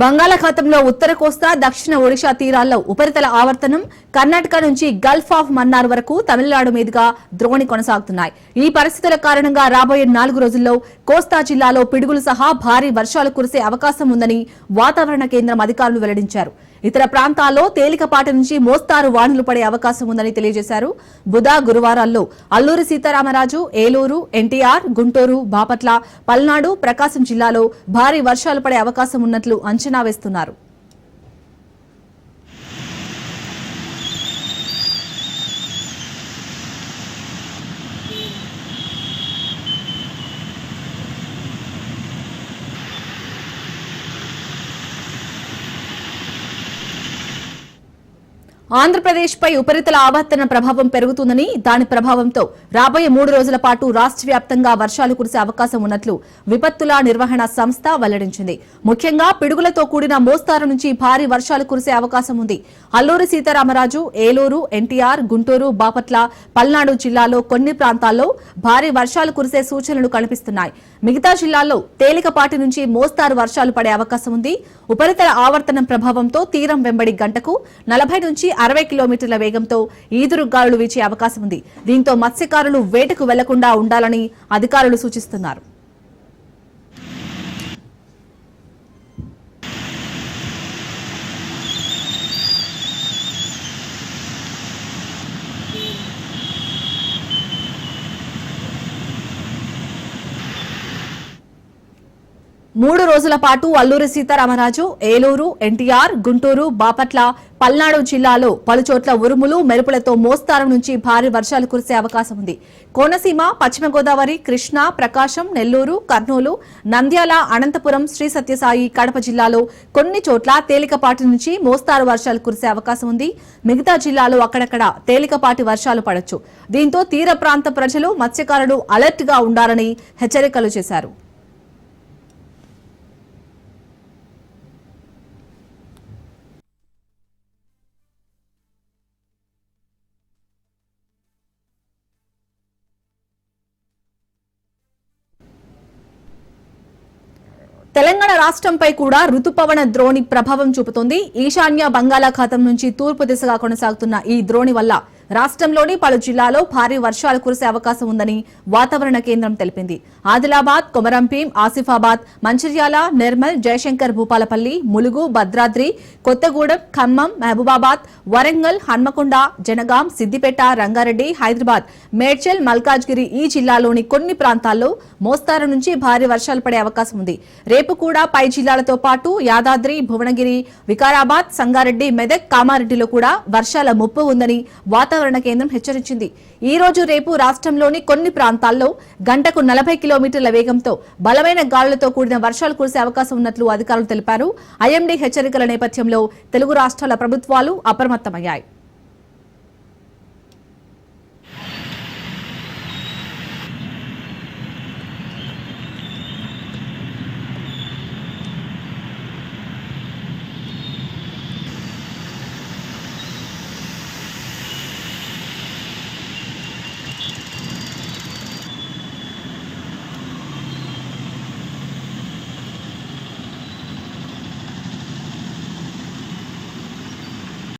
బంగాళాఖాతంలో ఉత్తర కోస్తా దక్షిణ ఒడిశా తీరాల్లో ఉపరితల ఆవర్తనం కర్ణాటక నుంచి గల్ఫ్ ఆఫ్ మన్నార్ వరకు తమిళనాడు మీదుగా ద్రోణి కొనసాగుతున్నాయి. ఈ పరిస్థితుల కారణంగా రాబోయే 4 రోజుల్లో కోస్తా జిల్లాలో పిడుగులు సహా భారీ వర్షాలు కురిసే అవకాశం ఉందని వాతావరణ కేంద్రం అధికారులు వెల్లడించారు. ఇతర ప్రాంతాల్లో తేలికపాటి నుంచి మోస్తారు వానలు పడే అవకాశం ఉందని తెలియజేశారు. బుధ గురువారాల్లో అల్లూరి సీతారామరాజు, ఏలూరు, ఎన్టీఆర్, గుంటూరు, బాపట్ల, పల్నాడు, ప్రకాశం జిల్లాలో భారీ వర్షాలు పడే అవకాశం ఉన్నట్లు అంచనా వేస్తున్నారు. ఆంధ్రప్రదేశ్పై ఉపరితల ఆవర్తన ప్రభావం పెరుగుతుందని, దాని ప్రభావంతో రాబోయే 3 రోజుల పాటు రాష్ట్ర వ్యాప్తంగా వర్షాలు కురిసే అవకాశం ఉన్నట్లు విపత్తుల నిర్వహణ సంస్థ వెల్లడించింది. ముఖ్యంగా పిడుగులతో కూడిన మోస్తారు నుంచి భారీ వర్షాలు కురిసే అవకాశం ఉంది. అల్లూరి సీతారామరాజు, ఏలూరు, ఎన్టీఆర్, గుంటూరు, బాపట్ల, పల్నాడు జిల్లాలో కొన్ని ప్రాంతాల్లో భారీ వర్షాలు కురిసే సూచనలు కనిపిస్తున్నాయి. మిగతా జిల్లాల్లో తేలికపాటి నుంచి మోస్తారు వర్షాలు పడే అవకాశం ఉంది. ఉపరితల ఆవర్తనం ప్రభావంతో తీరం వెంబడి గంటకు 40 నుంచి 60 కిలోమీటర్ల వేగంతో ఈదురుగాలులు వీచే అవకాశం ఉంది. దీంతో మత్స్యకారులు వేటకు వెళ్లకుండా ఉండాలని అధికారులు సూచిస్తున్నారు. మూడు రోజుల పాటు అల్లూరి సీతారామరాజు, ఏలూరు, ఎన్టీఆర్, గుంటూరు, బాపట్ల, పల్నాడు జిల్లాలో పలుచోట్ల ఉరుములు, మెరుపులతో మోస్తారు నుంచి భారీ వర్షాలు కురిసే అవకాశం ఉంది. కోనసీమ, పశ్చిమ గోదావరి, కృష్ణా, ప్రకాశం, నెల్లూరు, కర్నూలు, నంద్యాల, అనంతపురం, శ్రీ సత్యసాయి, కడప జిల్లాలో కొన్ని చోట్ల తేలికపాటి నుంచి మోస్తారు వర్షాలు కురిసే అవకాశం ఉంది. మిగతా జిల్లాలో అక్కడక్కడ తేలికపాటి వర్షాలు పడొచ్చు. దీంతో తీర ప్రాంత ప్రజలు, మత్స్యకారులు అలర్ట్ గా ఉండాలని హెచ్చరికలు చేశారు. తెలంగాణ రాష్ట్రంపై కూడా రుతుపవన ద్రోణి ప్రభావం చూపుతోంది. ఈశాన్య బంగాళాఖాతం నుంచి తూర్పు దిశగా కొనసాగుతున్న ఈ ద్రోణి వల్ల రాష్ట్రంలోని పలు జిల్లాలో భారీ వర్షాలు కురిసే అవకాశం ఉందని వాతావరణ కేంద్రం తెలిపింది. ఆదిలాబాద్, కొమరంభీం, ఆసిఫాబాద్, మంచిర్యాల, నిర్మల్, జయశంకర్ భూపాలపల్లి, ములుగు, భద్రాద్రి, కొత్తగూడెం, ఖమ్మం, మహబూబాబాద్, వరంగల్, హన్మకొండ, జనగాం, సిద్దిపేట, రంగారెడ్డి, హైదరాబాద్, మేడ్చల్, మల్కాజ్గిరి ఈ జిల్లాలోని కొన్ని ప్రాంతాల్లో మోస్తారు నుంచి భారీ వర్షాలు పడే అవకాశం ఉంది. రేపు కూడా పై జిల్లాలతో పాటు యాదాద్రి, భువనగిరి, వికారాబాద్, సంగారెడ్డి, మెదక్, కామారెడ్డిలో కూడా వర్షాల ముప్పు ఉందని వాతావరణ కేంద్రం హెచ్చరించింది. ఈ రోజు, రేపు రాష్ట్రంలోని కొన్ని ప్రాంతాల్లో గంటకు 40 కిలోమీటర్ల వేగంతో బలమైన గాలులతో కూడిన వర్షాలు కురిసే అవకాశం ఉన్నట్లు అధికారులు తెలిపారు. ఐఎండీ హెచ్చరికల నేపథ్యంలో తెలుగు రాష్ట్రాల ప్రభుత్వాలు అప్రమత్తమయ్యాయి.